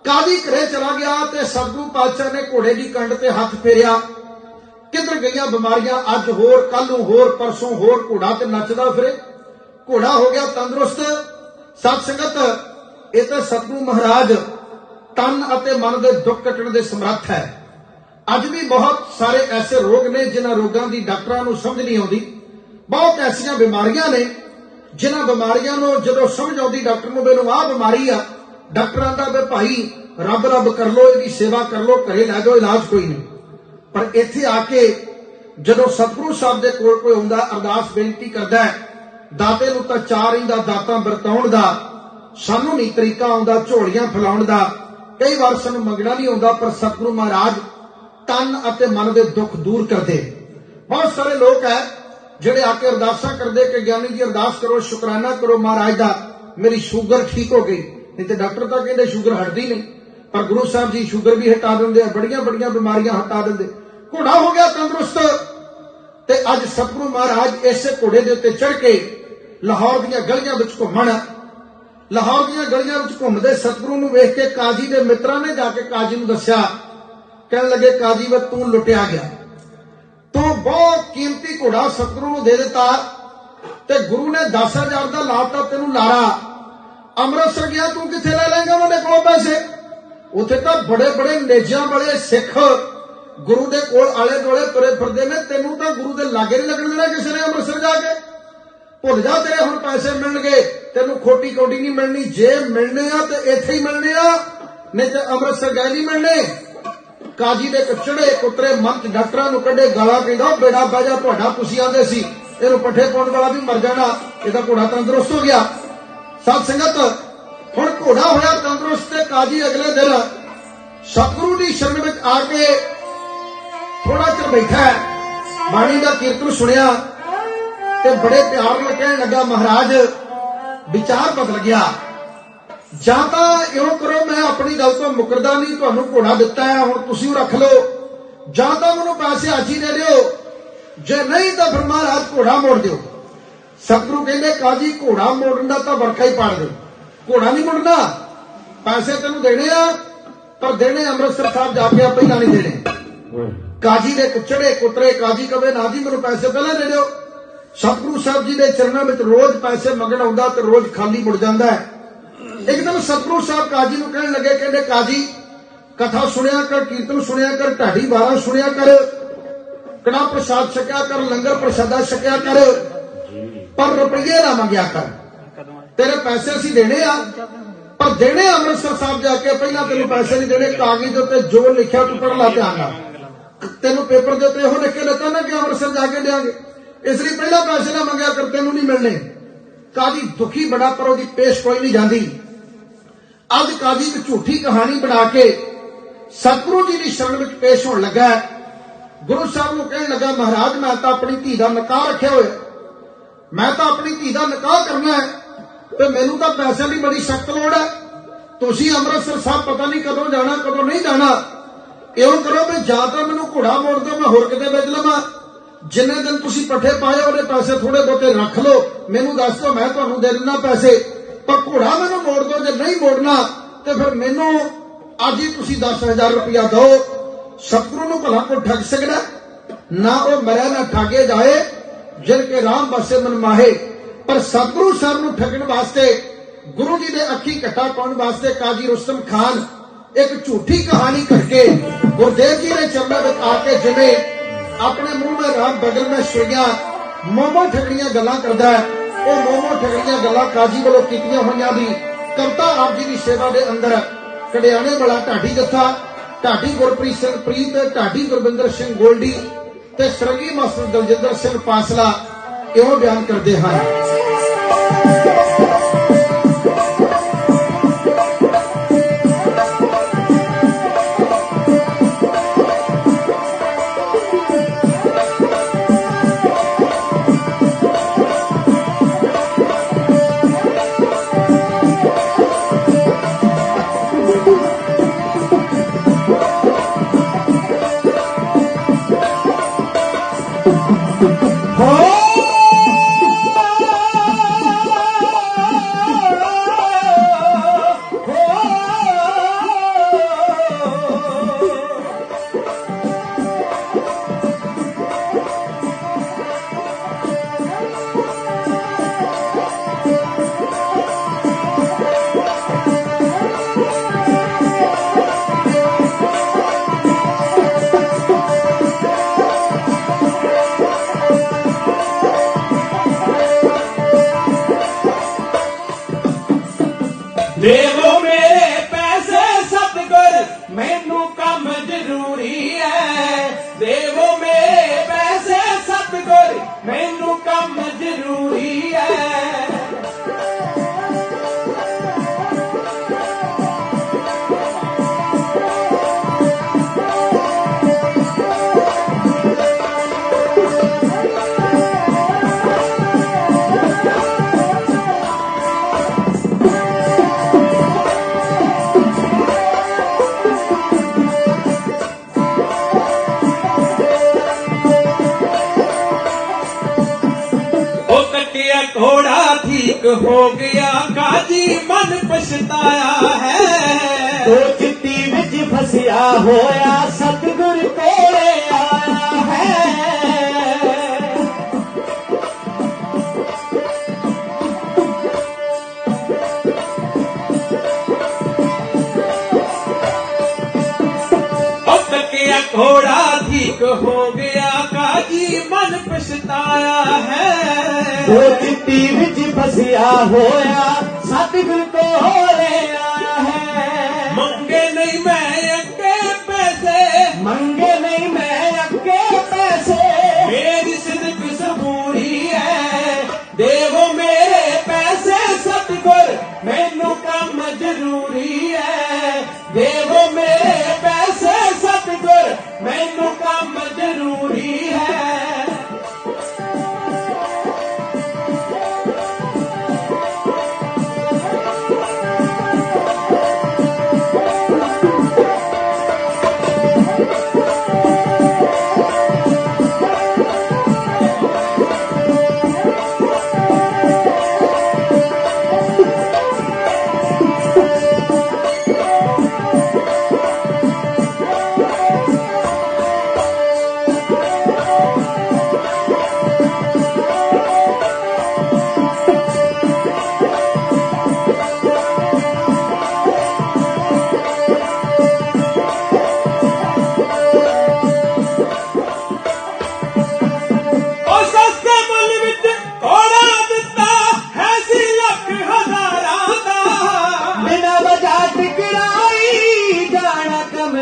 ਕਾਜੀ ਘਰੇ ਚਲਾ ਗਿਆ ਤੇ ਸਤਿਗੁਰੂ ਪਾਤਸ਼ਾਹ ਨੇ ਘੋੜੇ ਦੀ ਕੰਡ ਤੇ ਹੱਥ ਫੇਰਿਆ। ਕਿੱਧਰ ਗਈਆਂ ਬਿਮਾਰੀਆਂ, ਅੱਜ ਹੋਰ, ਕੱਲ ਨੂੰ ਹੋਰ, ਪਰਸੋਂ ਹੋਰ, ਘੋੜਾ ਤੇ ਨੱਚਦਾ ਫਿਰੇ। ਘੋੜਾ ਹੋ ਗਿਆ ਤੰਦਰੁਸਤ। ਸਤ ਸੰਗਤ ਇਹ ਤਾਂ ਸਤਿਗੁਰੂ ਮਹਾਰਾਜ ਤਨ ਅਤੇ ਮਨ ਦੇ ਦੁੱਖ ਕੱਟਣ ਦੇ ਸਮਰੱਥ ਹੈ। ਅੱਜ ਵੀ ਬਹੁਤ ਸਾਰੇ ਐਸੇ ਰੋਗ ਨੇ ਜਿਨ੍ਹਾਂ ਰੋਗਾਂ ਦੀ ਡਾਕਟਰਾਂ ਨੂੰ ਸਮਝ ਨਹੀਂ ਆਉਂਦੀ। ਬਹੁਤ ਐਸੀਆਂ ਬਿਮਾਰੀਆਂ ਨੇ ਜਿਨ੍ਹਾਂ ਬਿਮਾਰੀਆਂ ਨੂੰ ਜਦੋਂ ਸਮਝ ਆਉਂਦੀ ਡਾਕਟਰ ਨੂੰ ਮੈਨੂੰ ਆਹ ਬਿਮਾਰੀ ਆ, ਡਾਕਟਰਾਂ ਦਾ ਵੀ ਭਾਈ ਰੱਬ ਰੱਬ ਕਰ ਲੋ, ਇਹਦੀ ਸੇਵਾ ਕਰ ਲੋ, ਘਰੇ ਲੈ ਜਾਓ, ਇਲਾਜ ਕੋਈ ਨਹੀਂ। ਪਰ ਇੱਥੇ ਆ ਕੇ ਜਦੋਂ ਸਤਿਗੁਰੂ ਸਾਹਿਬ ਦੇ ਕੋਲ ਕੋਈ ਆਉਂਦਾ, ਅਰਦਾਸ ਬੇਨਤੀ ਕਰਦਾ, ਦਾਤੇ ਨੂੰ ਤਾਂ ਚਾਰ ਰਹਿੰਦਾ ਦਾਤਾਂ ਵਰਤਾਉਣ ਦਾ, ਸਾਨੂੰ ਨਹੀਂ ਤਰੀਕਾ ਆਉਂਦਾ ਝੋਲੀਆਂ ਫੈਲਾਉਣ ਦਾ, ਕਈ ਵਾਰ ਸਾਨੂੰ ਮੰਗਣਾ ਨਹੀਂ ਆਉਂਦਾ, ਪਰ ਸਤਿਗੁਰੂ ਮਹਾਰਾਜ ਤਨ ਅਤੇ ਮਨ ਦੇ ਦੁੱਖ ਦੂਰ ਕਰਦੇ। ਬਹੁਤ ਸਾਰੇ ਲੋਕ ਹੈ ਜਿਹੜੇ ਆ ਕੇ ਅਰਦਾਸਾਂ ਕਰਦੇ ਕਿ ਗਿਆਨੀ ਜੀ ਅਰਦਾਸ ਕਰੋ, ਸ਼ੁਕਰਾਨਾ ਕਰੋ ਮਹਾਰਾਜ ਦਾ, ਮੇਰੀ ਸ਼ੂਗਰ ਠੀਕ ਹੋ ਗਈ। ਨਹੀਂ ਤੇ ਡਾਕਟਰ ਤਾਂ ਕਹਿੰਦੇ ਸ਼ੂਗਰ ਹਟਦੀ ਨਹੀਂ, ਪਰ ਗੁਰੂ ਸਾਹਿਬ ਜੀ ਸ਼ੂਗਰ ਵੀ ਹਟਾ ਦਿੰਦੇ ਆ, ਬੜੀਆਂ ਬੜੀਆਂ ਬਿਮਾਰੀਆਂ ਹਟਾ ਦਿੰਦੇ। ਘੋੜਾ ਹੋ ਗਿਆ ਤੰਦਰੁਸਤ। ਤੇ ਅੱਜ ਸਤਿਗੁਰੂ ਮਹਾਰਾਜ ਇਸੇ ਘੋੜੇ ਦੇ ਉੱਤੇ ਚੜ੍ਹ ਕੇ ਲਾਹੌਰ ਦੀਆਂ ਗਲੀਆਂ ਵਿੱਚ ਘੁੰਮਣ, ਲਾਹੌਰ ਦੀਆਂ ਗਲੀਆਂ ਵਿੱਚ ਘੁੰਮਦੇ ਸਤਿਗੁਰੂ ਨੂੰ ਵੇਖ ਕੇ ਕਾਜੀ ਦੇ ਮਿੱਤਰਾਂ ਨੇ ਜਾ ਕੇ ਕਾਜੀ ਨੂੰ ਦੱਸਿਆ। ਕਹਿਣ ਲੱਗੇ ਕਾਜੀ ਵੇ ਤੂੰ ਲੁੱਟਿਆ ਗਿਆ, ਤੂੰ ਬਹੁਤ ਕੀਮਤੀ ਘੋੜਾ ਸਤਿਗੁਰੂ ਨੂੰ ਦੇ ਦਿੱਤਾ ਤੇ ਗੁਰੂ ਨੇ 10,000 ਦਾ ਲਾਤਾ ਤੈਨੂੰ ਲਾਰਾ। ਅੰਮ੍ਰਿਤਸਰ ਗਿਆ ਤੂੰ ਕਿੱਥੇ ਲੈ ਲੈਂਗਾ ਉਹਨਾਂ ਦੇ ਕੋਲ ਪੈਸੇ? ਉੱਥੇ ਤਾਂ ਬੜੇ ਬੜੇ ਨੇਜਿਆਂ ਵਾਲੇ ਸਿੱਖ ਗੁਰੂ ਦੇ ਕੋਲ ਆਲੇ ਦੁਆਲੇ ਤੁਰੇ ਫਿਰਦੇ ਨੇ, ਤੈਨੂੰ ਤਾਂ ਗੁਰੂ ਦੇ ਲਾਗੇ ਨਹੀਂ ਲੱਗਣ ਦੇਣਾ ਕਿਸੇ ਨੇ ਅੰਮ੍ਰਿਤਸਰ ਜਾ ਕੇ। ਭੁੱਲ ਜਾ, ਤੇਰੇ ਹੁਣ ਪੈਸੇ ਮਿਲਣਗੇ, ਤੈਨੂੰ ਖੋਟੀ ਕੌਡੀ ਨਹੀਂ ਮਿਲਣੀ। ਜੇ ਮਿਲਣੇ ਆ ਤੇ ਇੱਥੇ ਹੀ ਮਿਲਣੇ ਆ, ਨਹੀਂ ਤੇ ਅੰਮ੍ਰਿਤਸਰ ਗਏ ਨਹੀਂ ਮਿਲਣੇ। ਕਾਜੀ ਦੇ ਚੜੇ ਕੁੱਤਰੇ ਮਨ ਚ ਡਾਕਟਰਾਂ ਨੂੰ ਕੱਢੇ ਗਾਲਾਂ, ਕਹਿੰਦਾ ਬੇੜਾ ਬਹਿ ਜਾ, ਤੁਹਾਡਾ ਤੁਸੀਂ ਆਂਦੇ ਸੀ ਇਹਨੂੰ ਪੱਠੇ ਪਾਉਣ ਵਾਲਾ ਵੀ ਮਰ ਜਾਣਾ, ਇਹਦਾ ਘੋੜਾ ਤੰਦਰੁਸਤ ਹੋ ਗਿਆ। ਸਤ ਸੰਗਤ ਹੁਣ ਘੋੜਾ ਹੋਇਆ ਤੰਦਰੁਸਤ ਤੇ ਕਾਜੀ ਅਗਲੇ ਦਿਨ ਸਤਿਗੁਰੂ ਦੀ ਸ਼ਰਨ ਵਿੱਚ ਆ ਕੇ ਥੋੜਾ ਚਿਰ ਬੈਠਾ, ਬਾਣੀ ਦਾ ਕੀਰਤਨ ਸੁਣਿਆ ਤੇ ਬੜੇ ਪਿਆਰ ਨਾਲ ਕਹਿਣ ਲੱਗਾ ਮਹਾਰਾਜ ਵਿਚਾਰ ਬਦਲ ਗਿਆ। ਜਾਂ ਤਾਂ ਇਉਂ ਕਰੋ, ਮੈਂ ਆਪਣੀ ਗੱਲ ਤੋਂ ਮੁਕਰਦਾ ਨਹੀਂ, ਤੁਹਾਨੂੰ ਘੋੜਾ ਦਿੱਤਾ ਹੈ ਹੁਣ ਤੁਸੀਂ ਉਹ ਰੱਖ ਲਓ, ਜਾਂ ਤਾਂ ਮੈਨੂੰ ਪੈਸੇ ਅੱਜ ਹੀ ਦੇ ਦਿਓ, ਜੇ ਨਹੀਂ ਤਾਂ ਫਿਰ ਮਹਾਰਾਜ ਘੋੜਾ ਮੋੜ ਦਿਓ। ਸਤਿਗੁਰੂ ਕਹਿੰਦੇ ਕਾਜੀ ਘੋੜਾ ਮੋੜਨ ਦਾ ਤਾਂ ਵਰਖਾ ਹੀ ਪਾੜ ਦੇ, ਘੋੜਾ ਨਹੀਂ ਮੁੜਨਾ। ਪੈਸੇ ਤੈਨੂੰ ਦੇਣੇ ਆ, ਪਰ ਦੇਣੇ ਅੰਮ੍ਰਿਤਸਰ ਸਾਹਿਬ ਜਾ ਕੇ ਪਹਿਲਾਂ ਨਹੀਂ ਦੇਣੇ। ਕਾਜੀ ਦੇ ਚੜੇ ਕੁੱਤਰੇ ਕਾਜੀ ਕਵੇ ਨਾ ਜੀ ਮੈਨੂੰ ਪੈਸੇ ਪਹਿਲਾਂ ਦੇ ਦਿਓ। ਸਤਿਗੁਰੂ ਸਾਹਿਬ ਜੀ ਦੇ ਚਰਨਾਂ ਵਿੱਚ ਰੋਜ਼ ਪੈਸੇ ਮੰਗਣ ਆਉਂਦਾ ਤੇ ਰੋਜ਼ ਖਾਲੀ ਮੁੜ ਜਾਂਦਾ ਹੈ। ਇੱਕ ਦਿਨ ਸਤਿਗੁਰੂ ਸਾਹਿਬ ਕਾਜੀ ਨੂੰ ਕਹਿਣ ਲੱਗੇ, ਕਹਿੰਦੇ ਕਾਜੀ ਕਥਾ ਸੁਣਿਆ ਕਰ, ਕੀਰਤਨ ਸੁਣਿਆ ਕਰ, ਢਾਡੀ ਵਾਰਾਂ ਸੁਣਿਆ ਕਰ, ਕੜਾ ਪ੍ਰਸਾਦ ਛਕਿਆ ਕਰ, ਲੰਗਰ ਪ੍ਰਸ਼ਾਦਾ ਛਕਿਆ ਕਰ, ਪਰ ਰੁਪਈਏ ਨਾ ਮੰਗਿਆ ਕਰ। ਤੇਰੇ ਪੈਸੇ ਅਸੀਂ ਦੇਣੇ ਆ, ਪਰ ਦੇਣੇ ਅੰਮ੍ਰਿਤਸਰ ਸਾਹਿਬ ਜਾ ਕੇ, ਪਹਿਲਾਂ ਤੈਨੂੰ ਪੈਸੇ ਨਹੀਂ ਦੇਣੇ। ਕਾਗਜ਼ ਦੇ ਉੱਤੇ ਜੋ ਲਿਖਿਆ ਤੂੰ ਪੜ੍ਹ ਲਾ ਧਿਆਨ ਨਾਲ, ਤੈਨੂੰ ਪੇਪਰ ਦੇ ਉੱਤੇ ਇਹੋ ਲਿਖ ਕੇ ਦਿੱਤਾ ਨਾ ਕਿ ਅੰਮ੍ਰਿਤਸਰ ਜਾ ਕੇ ਦੇਾਂਗੇ, ਇਸ ਲਈ ਪਹਿਲਾਂ ਪੈਸੇ ਨਾ ਮੰਗਿਆ ਕਰ, ਤੈਨੂੰ ਨਹੀਂ ਮਿਲਣੇ। ਕਾਜੀ ਦੁਖੀ ਬੜਾ, ਪਰ ਉਹਦੀ ਪੇਸ਼ ਕੋਈ ਨਹੀਂ ਜਾਂਦੀ। ਅੱਜ ਕਾਜੀ ਇੱਕ ਝੂਠੀ ਕਹਾਣੀ ਬਣਾ ਕੇ ਸਤਿਗੁਰੂ ਜੀ ਦੀ ਸ਼ਰਨ ਵਿੱਚ ਪੇਸ਼ ਹੋਣ ਲੱਗਾ। ਗੁਰੂ ਸਾਹਿਬ ਨੂੰ ਕਹਿਣ ਲੱਗਾ ਮਹਾਰਾਜ ਮੈਂ ਤਾਂ ਆਪਣੀ ਧੀ ਦਾ ਨਿਕਾਹ ਰੱਖਿਆ ਹੋਇਆ, ਮੈਂ ਤਾਂ ਆਪਣੀ ਧੀ ਦਾ ਨਿਕਾਹ ਕਰਨਾ ਹੈ ਤੇ ਮੈਨੂੰ ਤਾਂ ਪੈਸਿਆਂ ਦੀ ਬੜੀ ਸਖਤ ਲੋੜ ਹੈ। ਤੁਸੀਂ ਅੰਮ੍ਰਿਤਸਰ ਸਾਹਿਬ ਪਤਾ ਨਹੀਂ ਕਦੋਂ ਜਾਣਾ ਕਦੋਂ ਨਹੀਂ ਜਾਣਾ, ਇਉਂ ਕਰੋ ਵੀ ਜਾਂ ਤਾਂ ਮੈਨੂੰ ਘੋੜਾ ਮੋੜ ਦਿਓ, ਮੈਂ ਹੋਰ ਕਿਤੇ ਵੇਚ ਲਵਾਂ, ਜਿੰਨੇ ਦਿਨ ਤੁਸੀਂ ਪੱਠੇ ਪਾਏ ਉਹਦੇ ਪੈਸੇ ਥੋੜੇ ਬਹੁਤੇ ਰੱਖ ਲਓ, ਮੈਨੂੰ ਦੱਸ ਦਿਓ ਮੈਂ ਤੁਹਾਨੂੰ ਦੇ ਦਿੰਦਾ ਪੈਸੇ, ਪਰ ਘੋੜਾ ਮੈਨੂੰ ਮੋੜ ਦਿਓ। ਜੇ ਨਹੀਂ ਮੋੜਨਾ ਤੇ ਫਿਰ ਮੈਨੂੰ ਅੱਜ ਹੀ ਤੁਸੀਂ 10,000 ਰੁਪਇਆ ਦਿਓ। ਸਤਿਗੁਰੂ ਨੂੰ ਭਲਾ ਕੋਈ ਠੱਗ ਸਕਦਾ? ਨਾ ਉਹ ਮਰਿਆ ਨਾ ਠਾਗੇ ਜਾਏ, ਜਿਨ ਕੇ ਰਾਮ ਬਸੇ ਮਨ ਮਾਹੇ। ਪਰ ਸਤਿਗੁਰੂ ਸਾਹਿਬ ਨੂੰ ਠੱਗਣ ਵਾਸਤੇ, ਗੁਰੂ ਜੀ ਦੇ ਅੱਖੀ ਘੱਟਾ ਪਾਉਣ ਵਾਸਤੇ ਕਾਜੀ ਰੁਸਤਮ ਖਾਨ ਇੱਕ ਝੂਠੀ ਕਹਾਣੀ ਕਰਕੇ ਗੁਰਦੇਵ ਜੀ ਦੇ ਚਰਨਾਂ ਵਿੱਚ ਆ ਕੇ ਜਿਵੇਂ ਆਪਣੇ ਮੂੰਹ में राम बगल में सुइयां मोमो ठगड़ियां गल्लां करदा है, वो मोमो ठगड़ियां गल्लां काजी वालों कीतियां होईयां दी करता आप जी की सेवा के अंदर कड़ियाने वाला ढाडी जत्था, ढाडी गुरप्रीत सिंह प्रीत, ढाडी गुरविंदर सिंह गोल्डी ते सरगी मास्टर दलजिंदर सिंह पासला इहो बयान करते हैं। मैनू कम जरूरी है देवो मेरे पैसे सतगुर मैनू कम जरूरी है घोड़ा ठीक हो गया काजी मन पछताया है तो चिट्टी विच फसिया होया सतगुर कोले आया है घोड़ा ठीक हो गया काजी मन पछताया है वो चिट्टी विच फसिया होया सतगुर कोले आया है मंगे नहीं मैं अगे पैसे मंगे नहीं मैं अगे पैसे मेरी सिद्क सबूरी है देवो मेरे पैसे सतगुर मैनू कम जरूरी है देवो मेरे पैसे सतगुर मैनू कम जरूरी है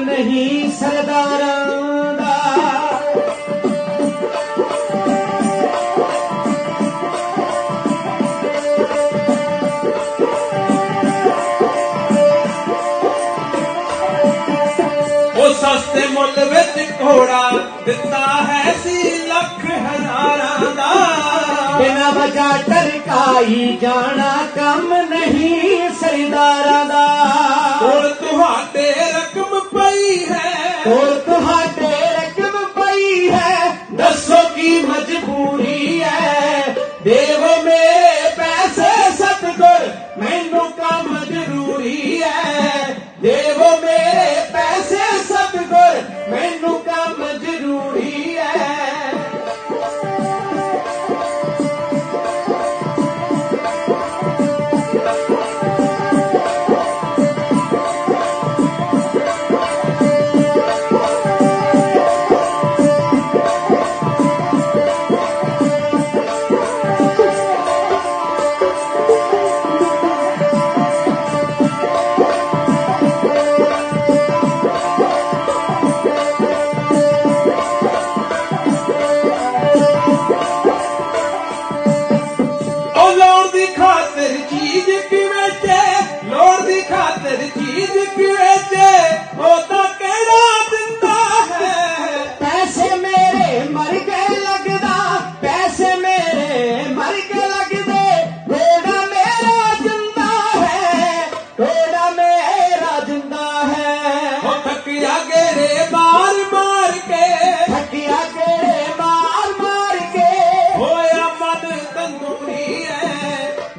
नहीं सरदारां दा ਉਹ ਸਸਤੇ ਮੁੱਲ ਵਿੱਚ ਘੋੜਾ ਦਿੱਤਾ ਹੈ ਸੀ ਲੱਖ ਹਜ਼ਾਰਾਂ ਦਾ बिना वजह टरकाई जाना कम नहीं सरदारां दा और ਤੁਹਾਡੇ ਰਕਮ ਪਈ ਹੈ और तुहाडे रकम पई है ਦੱਸੋ ਕੀ ਮਜਬੂਰੀ ਹੈ ਦੇਵੋ ਮੇਰੇ ਪੈਸੇ ਸਤਗੁਰ ਮੈਨੂੰ ਕੰਮ ਜ਼ਰੂਰੀ ਹੈ ਦੇਵੋ ਮੇਰੇ ਪੈਸੇ ਸਤਗੁਰ ਮੈਨੂੰ ਕੰਮ ਜ਼ਰੂਰੀ ਹੈ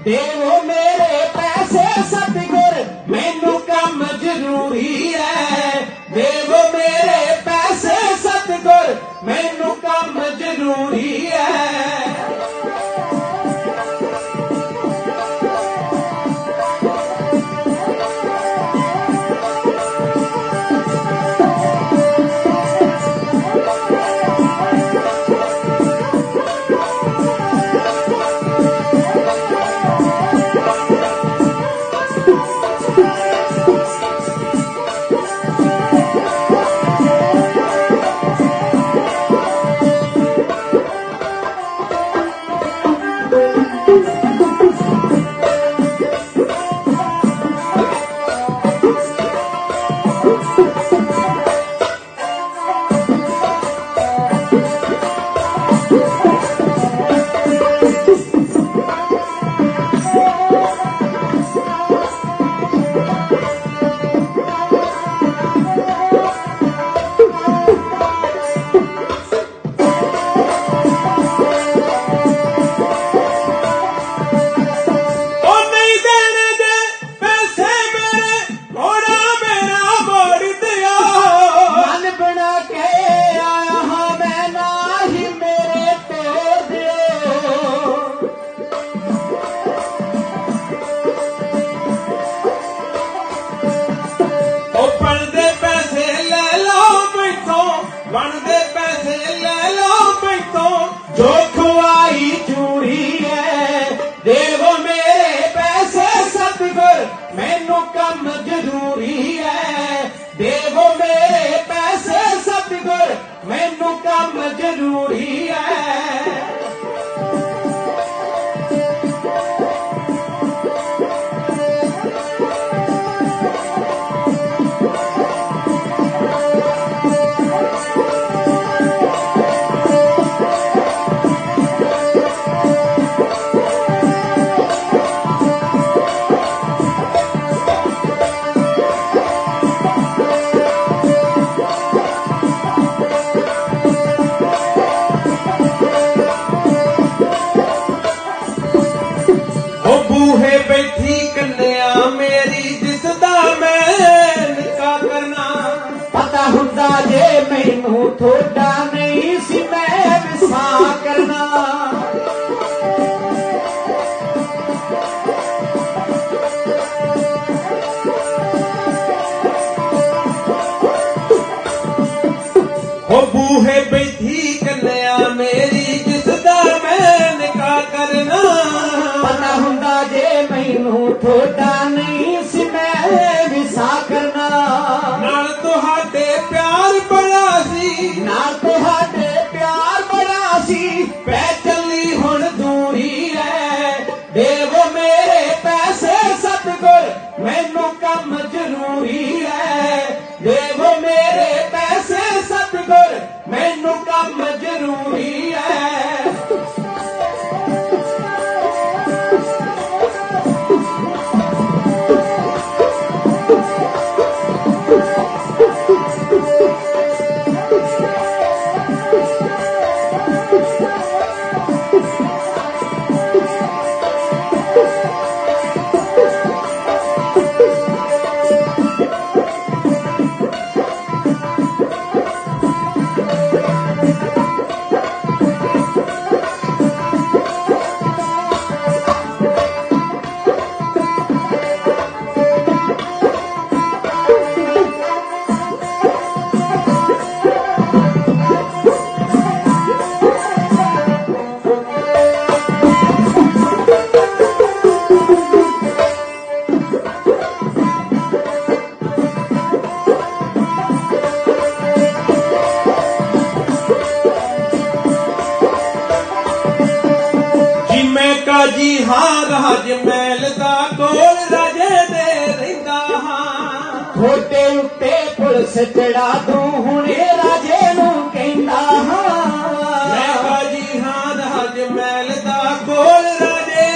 देवो मेरे पैसे सतगुर मैनू कम जरूरी है देवो मेरे पैसे सतगुर मैनू काम जरूरी है थोड़ा नहीं सी मैं विसा करना। हो बूहे बैठी कन्या मेरी जिसदा मैं निकाह करना। पता हुंदा जे मैनू थोड़ा नहीं सी मैं विसा करना। नाल तुहाडे प्यार बड़ा सी, नाल तुहाडे प्यार बड़ा सी, पै चली हुण दूरी है। देवो मेरे पैसे सतगुर मैनू कम जरूरी है। देवो मेरे पैसे सतगुर मैनू कम जरूरी है। जी हाँ राज महल दा कोल राजे दे रहिंदा हाँ। थोड़े उत्ते पुलिस चढ़ा दूं हुणे राजे नूं कहंदा हाँ। मैं काजी हाँ राज महल दा कोल राजे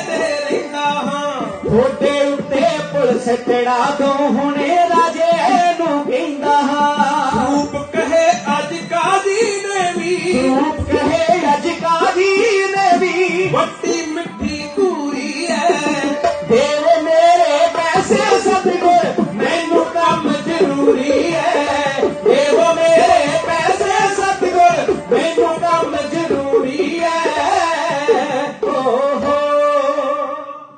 दे रहिंदा हाँ। थोड़े उत्ते पुलिस चढ़ा दूं हुणे राजे नूं कहंदा हाँ। रूप कहे अज काजी ने भी, रूप कहे अज काजी ने भी, वट्टी मिठी कूरी है। देव मेरे पैसे सतगुर मैनू कम जरूरी है। देव मेरे पैसे सतगुर मैनू कम जरूरी है। ओहो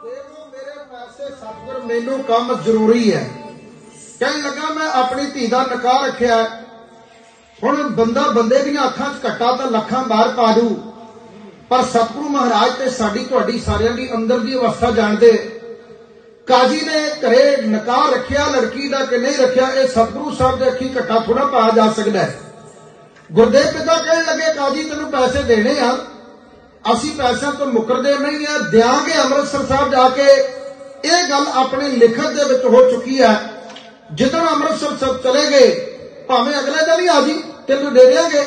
देवो मेरे पैसे सतगुर ਮੈਨੂੰ ਕੰਮ ਜ਼ਰੂਰੀ ਹੈ। ਕਹਿਣ ਲੱਗਾ ਮੈਂ ਆਪਣੀ ਧੀ ਦਾ ਨਿਕਾਹ ਰੱਖਿਆ ਹੈ। ਹੁਣ ਬੰਦਾ ਬੰਦੇ ਦੀਆਂ ਅੱਖਾਂ 'ਚ ਘੱਟਾ ਤਾਂ ਲੱਖਾਂ ਬਾਹਰ ਪਾ ਦੂ, ਪਰ ਸਤਿਗੁਰੂ ਮਹਾਰਾਜ ਤੇ ਸਾਡੀ ਤੁਹਾਡੀ ਸਾਰਿਆਂ ਦੀ ਅੰਦਰ ਦੀ ਅਵਸਥਾ ਜਾਣਦੇ। ਕਾਜੀ ਨੇ ਘਰੇ ਨਿਕਾਹ ਰੱਖਿਆ ਲੜਕੀ ਦਾ ਕਿ ਨਹੀਂ ਰੱਖਿਆ, ਇਹ ਸਤਿਗੁਰੂ ਸਾਹਿਬ ਦੇ ਅੱਖੀ ਘੱਟਾ ਥੋੜਾ ਪਾਇਆ ਜਾ ਸਕਦਾ ਹੈ। ਗੁਰਦੇਵ ਪਿਤਾ ਕਹਿਣ ਲੱਗੇ ਕਾਜੀ ਤੈਨੂੰ ਪੈਸੇ ਦੇਣੇ ਆ, ਅਸੀਂ ਪੈਸਿਆਂ ਤੋਂ ਮੁਕਰਦੇ ਨਹੀਂ ਆ, ਦਿਆਂਗੇ ਅੰਮ੍ਰਿਤਸਰ ਸਾਹਿਬ ਜਾ ਕੇ। ਇਹ ਗੱਲ ਆਪਣੀ ਲਿਖਤ ਦੇ ਵਿੱਚ ਹੋ ਚੁੱਕੀ ਹੈ। ਜਿੱਦਣ ਅੰਮ੍ਰਿਤਸਰ ਸਾਹਿਬ ਚਲੇ ਗਏ, ਭਾਵੇਂ ਅਗਲੇ ਦਿਨ ਹੀ ਆ ਜੀ, ਤੈਨੂੰ ਦੇ ਦੇਵਾਂਗੇ।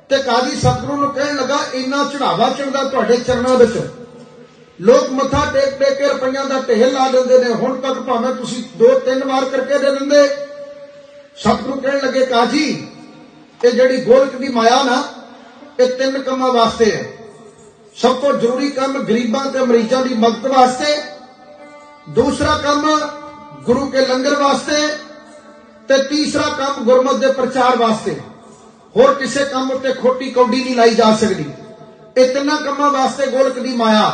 ਤੇ ਕਾਜੀ ਸਤਿਗੁਰੂ ਨੂੰ ਕਹਿਣ ਲੱਗਾ ਇੰਨਾ ਚੜਾਵਾ ਚੜਦਾ ਤੁਹਾਡੇ ਚਰਨਾਂ ਵਿੱਚ, ਲੋਕ ਮੱਥਾ ਟੇਕ ਟੇਕ ਕੇ ਰੁਪਈਆਂ ਦਾ ਢੇਰ ਲਾ ਦਿੰਦੇ ਨੇ, ਹੁਣ ਤੱਕ ਭਾਵੇਂ ਤੁਸੀਂ 2-3 ਵਾਰ ਕਰਕੇ ਦੇ ਦਿੰਦੇ। ਸਤਿਗੁਰੂ ਕਹਿਣ ਲੱਗੇ ਕਾਜੀ ਇਹ ਜਿਹੜੀ ਗੋਲਕ ਦੀ ਮਾਇਆ ਨਾ, ਇਹ 3 ਕੰਮਾਂ ਵਾਸਤੇ ਹੈ। ਸਭ ਤੋਂ ਜ਼ਰੂਰੀ ਕੰਮ ਗਰੀਬਾਂ ਤੇ ਮਰੀਜ਼ਾਂ ਦੀ ਮਦਦ ਵਾਸਤੇ, ਦੂਸਰਾ ਕੰਮ ਗੁਰੂ ਕੇ ਲੰਗਰ ਵਾਸਤੇ, ਤੇ ਤੀਸਰਾ ਕੰਮ ਗੁਰਮਤਿ ਦੇ ਪ੍ਰਚਾਰ ਵਾਸਤੇ। ਹੋਰ ਕਿਸੇ ਕੰਮ ਉੱਤੇ ਖੋਟੀ ਕੌਡੀ ਨਹੀਂ ਲਾਈ ਜਾ ਸਕਦੀ। ਇਹ 3 ਕੰਮਾਂ ਵਾਸਤੇ ਗੋਲਕ ਦੀ ਮਾਇਆ।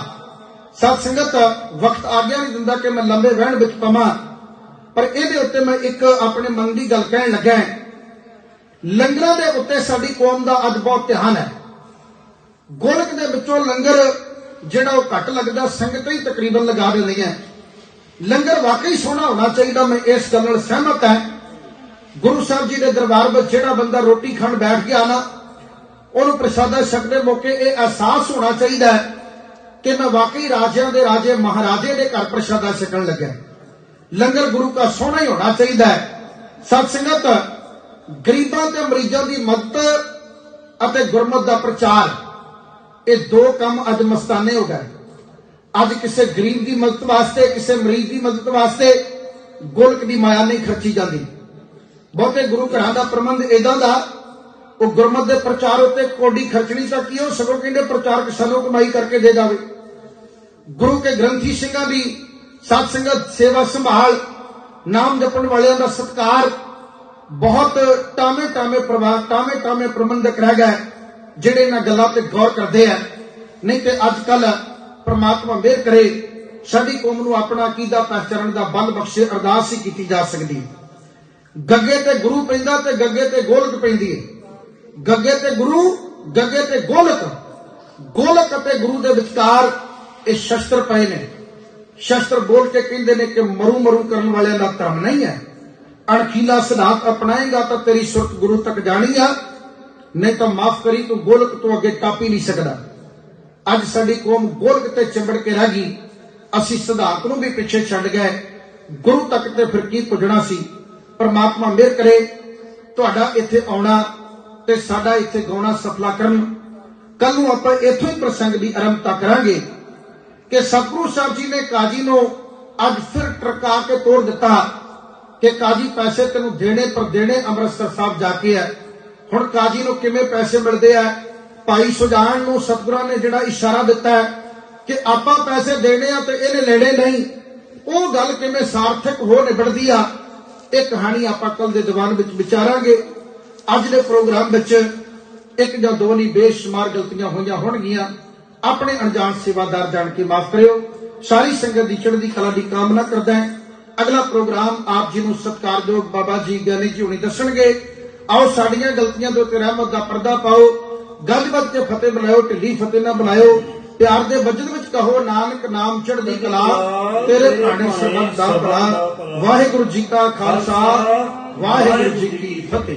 ਸਤ ਸੰਗਤ ਵਕਤ ਆਗਿਆ ਨਹੀਂ ਦਿੰਦਾ ਕਿ ਮੈਂ ਲੰਬੇ ਵਹਿਣ ਵਿੱਚ ਪਵਾਂ, ਪਰ ਇਹਦੇ ਉੱਤੇ ਮੈਂ ਇੱਕ ਆਪਣੇ ਮਨ ਦੀ ਗੱਲ ਕਹਿਣ ਲੱਗਾ। ਲੰਗਰਾਂ ਦੇ ਉੱਤੇ ਸਾਡੀ ਕੌਮ ਦਾ ਅੱਜ ਬਹੁਤ ਧਿਆਨ ਹੈ। ਗੋਲਕ ਦੇ ਵਿੱਚੋਂ ਲੰਗਰ ਜਿਹੜਾ ਉਹ ਘੱਟ ਲੱਗਦਾ, ਸੰਗਤਾਂ ਹੀ ਤਕਰੀਬਨ ਲਗਾ ਦਿੰਦੀਆਂ। ਲੰਗਰ ਵਾਕਈ ਸੋਹਣਾ ਹੋਣਾ ਚਾਹੀਦਾ, ਮੈਂ ਇਸ ਗੱਲ ਨਾਲ ਸਹਿਮਤ ਹਾਂ। ਗੁਰੂ ਸਾਹਿਬ ਜੀ ਦੇ ਦਰਬਾਰ ਵਿੱਚ ਜਿਹੜਾ ਬੰਦਾ ਰੋਟੀ ਖਾਣ ਬੈਠ ਗਿਆ ਨਾ, ਉਹਨੂੰ ਪ੍ਰਸ਼ਾਦਾ ਛਕਦੇ ਮੌਕੇ ਇਹ ਅਹਿਸਾਸ ਹੋਣਾ ਚਾਹੀਦਾ ਹੈ ਕਿ ਮੈਂ ਵਾਕਈ ਰਾਜਿਆਂ ਦੇ ਰਾਜੇ ਮਹਾਰਾਜੇ ਦੇ ਘਰ ਪ੍ਰਸ਼ਾਦਾ ਛਕਣ ਲੱਗਾ। ਲੰਗਰ ਗੁਰੂ ਦਾ ਸੋਹਣਾ ਹੀ ਹੋਣਾ ਚਾਹੀਦਾ ਹੈ। ਸਤ ਸੰਗਤ ਗਰੀਬਾਂ ਤੇ ਮਰੀਜ਼ਾਂ ਦੀ ਮਦਦ ਅਤੇ ਗੁਰਮਤਿ ਦਾ ਪ੍ਰਚਾਰ, ਇਹ 2 ਕੰਮ ਅੱਜ ਮਸਤਾਨੇ ਹੋ ਗਏ। ਅੱਜ ਕਿਸੇ ਗਰੀਬ ਦੀ ਮਦਦ ਵਾਸਤੇ, ਕਿਸੇ ਮਰੀਜ਼ ਦੀ ਮਦਦ ਵਾਸਤੇ ਗੋਲਕ ਦੀ ਮਾਇਆ ਨਹੀਂ ਖਰਚੀ ਜਾਂਦੀ। ਬਹੁਤੇ ਗੁਰੂ ਘਰਾਂ ਦਾ ਪ੍ਰਬੰਧ ਇਦਾਂ ਦਾ, ਉਹ ਗੁਰਮਤਿ ਦੇ ਪ੍ਰਚਾਰ ਉੱਤੇ ਕੋਡੀ ਖਰਚਣੀ ਤਾਂ ਕੀ, ਉਹ ਸਗੋਂ ਕਹਿੰਦੇ ਪ੍ਰਚਾਰਕ ਸਾਨੂੰ ਕਮਾਈ ਕਰਕੇ ਦੇ ਜਾਵੇ। ਗੁਰੂ ਕੇ ਗ੍ਰੰਥੀ ਸਿੰਘਾਂ ਦੀ ਸਤ ਸੰਗਤ ਸੇਵਾ ਸੰਭਾਲ, ਨਾਮ ਜਪਣ ਵਾਲਿਆਂ ਦਾ ਸਤਿਕਾਰ, ਬਹੁਤ ਟਾਵੇਂ ਪ੍ਰਬੰਧਕ ਰਹਿ ਗਏ ਜਿਹੜੇ ਇਹਨਾਂ ਗੱਲਾਂ ਤੇ ਗੌਰ ਕਰਦੇ ਆ। ਨਹੀਂ ਤੇ ਅੱਜ ਕੱਲ ਪ੍ਰਮਾਤਮਾ ਮਿਹਰ ਕਰੇ ਸਾਡੀ ਕੌਮ ਨੂੰ ਆਪਣਾ ਅਕੀਦਾ ਪਹਿਚਾਨਣ ਦਾ ਬਲ ਬਖਸ਼ੇ, ਅਰਦਾਸ ਹੀ ਕੀਤੀ ਜਾ ਸਕਦੀ। ਗੱਗੇ ਤੇ ਗੁਰੂ ਪੈਂਦਾ ਤੇ ਗੱਗੇ ਤੇ ਗੋਲਕ ਪੈਂਦੀ ਹੈ। ਗੱਗੇ ਤੇ ਗੁਰੂ, ਗੱਗੇ ਤੇ ਗੋਲਕ, ਗੋਲਕ ਅਤੇ ਗੁਰੂ ਦੇ ਵਿਚਕਾਰ ਇਹ ਸ਼ਸਤਰ ਪਏ ਨੇ। ਸ਼ਸਤਰ ਬੋਲ ਕੇ ਕਹਿੰਦੇ ਨੇ ਕਿ ਮਰੂ ਕਰਨ ਵਾਲਿਆਂ ਦਾ ਧਰਮ ਨਹੀਂ ਹੈ। ਅਣਖੀਲਾ ਸਿਧਾਂਤ ਅਪਣਾਏਗਾ ਤਾਂ ਤੇਰੀ ਸੁਰਤ ਗੁਰੂ ਤੱਕ ਜਾਣੀ ਆ, ਨਹੀਂ ਤਾਂ ਮਾਫ ਕਰੀ ਤੂੰ ਗੋਲਕ ਤੋਂ ਅੱਗੇ ਟੱਪ ਹੀ ਨਹੀਂ ਸਕਦਾ। ਅੱਜ ਸਾਡੀ ਕੌਮ ਗੋਲਕ ਤੇ ਚਿੰਬੜ ਕੇ ਰਹਿ ਗਈ। ਅਸੀਂ ਸਿਧਾਂਤ ਨੂੰ ਵੀ ਪਿੱਛੇ ਛੱਡ ਗਏ, ਗੁਰੂ ਤੱਕ ਤੇ ਫਿਰ ਕੀ ਪੁੱਜਣਾ ਸੀ। ਪਰਮਾਤਮਾ ਮਿਹਰ ਕਰੇ ਤੁਹਾਡਾ ਇੱਥੇ ਆਉਣਾ ਤੇ ਸਾਡਾ ਇੱਥੇ ਗਾਉਣਾ ਸਫਲਾ ਕਰਨ। ਕੱਲ ਨੂੰ ਆਪਾਂ ਇੱਥੋਂ ਹੀ ਪ੍ਰਸੰਗ ਦੀ ਆਰੰਭਤਾ ਕਰਾਂਗੇ ਕਿ ਸਤਿਗੁਰੂ ਸਾਹਿਬ ਜੀ ਨੇ ਕਾਜੀ ਨੂੰ ਅੱਜ ਫਿਰ ਟਰਕਾ ਕੇ ਤੋੜ ਦਿੱਤਾ ਕਿ ਕਾਜੀ ਪੈਸੇ ਤੈਨੂੰ ਦੇਣੇ ਪਰ ਦੇਣੇ ਅੰਮ੍ਰਿਤਸਰ ਸਾਹਿਬ ਜਾ ਕੇ ਹੈ। ਹੁਣ ਕਾਜੀ ਨੂੰ ਕਿਵੇਂ ਪੈਸੇ ਮਿਲਦੇ ਆ? ਭਾਈ ਸੁਜਾਨ ਨੂੰ ਸਤਿਗੁਰਾਂ ਨੇ ਜਿਹੜਾ ਇਸ਼ਾਰਾ ਦਿੱਤਾ ਹੈ ਕਿ ਆਪਾਂ ਪੈਸੇ ਦੇਣੇ ਆ ਤੇ ਇਹਨੇ ਲੈਣੇ ਨਹੀਂ, ਉਹ ਗੱਲ ਕਿਵੇਂ ਸਾਰਥਕ ਹੋ ਨਿਬੜਦੀ ਆ, ਇਹ ਕਹਾਣੀ ਆਪਾਂ ਕੱਲ ਦੇ ਦੀਵਾਨ ਵਿੱਚ ਵਿਚਾਰਾਂਗੇ। ਅੱਜ ਦੇ ਪ੍ਰੋਗਰਾਮ ਵਿੱਚ ਇੱਕ ਜਾਂ ਦੋ ਨਹੀਂ ਬੇਸ਼ੁਮਾਰ ਗਲਤੀਆਂ ਹੋਈਆਂ ਹੋਣਗੀਆਂ, ਆਪਣੇ ਅਣਜਾਣ ਸੇਵਾਦਾਰ ਜਾਣ ਕੇ ਮਾਫ ਕਰਿਓ। ਸਾਰੀ ਸੰਗਤ ਦੀ ਚੜ੍ਹਦੀ ਕਲਾ ਦੀ ਕਾਮਨਾ ਕਰਦਾ ਹੈ। ਅਗਲਾ ਪ੍ਰੋਗਰਾਮ ਆਪ ਜੀ ਨੂੰ ਸਤਿਕਾਰਯੋਗ ਬਾਬਾ ਜੀ ਗਿਆਨੀ ਜੀ ਹੁਣੀ ਦੱਸਣਗੇ। ਆਓ ਸਾਡੀਆਂ ਗਲਤੀਆਂ ਦੇ ਉੱਤੇ ਰਹਿਮਤ ਦਾ ਪਰਦਾ ਪਾਓ, ਗੱਜ ਵੱਜ ਕੇ ਫਤਿਹ ਬੁਲਾਇਓ, ਢਿੱਲੀ ਫਤਿਹ ਨਾ ਬੁਲਾਇਓ। ਪਿਆਰ ਦੇ ਵਜਦ ਵਿੱਚ ਕਹੋ ਨਾਨਕ ਨਾਮ ਚੜ੍ਹਦੀ ਕਲਾ, ਤੇਰੇ ਭਾਣੇ ਸਰਬੱਤ ਦਾ ਭਲਾ। ਵਾਹਿਗੁਰੂ ਜੀ ਕਾ ਖਾਲਸਾ, ਵਾਹਿਗੁਰੂ ਜੀ ਕੀ ਫਤਿਹ।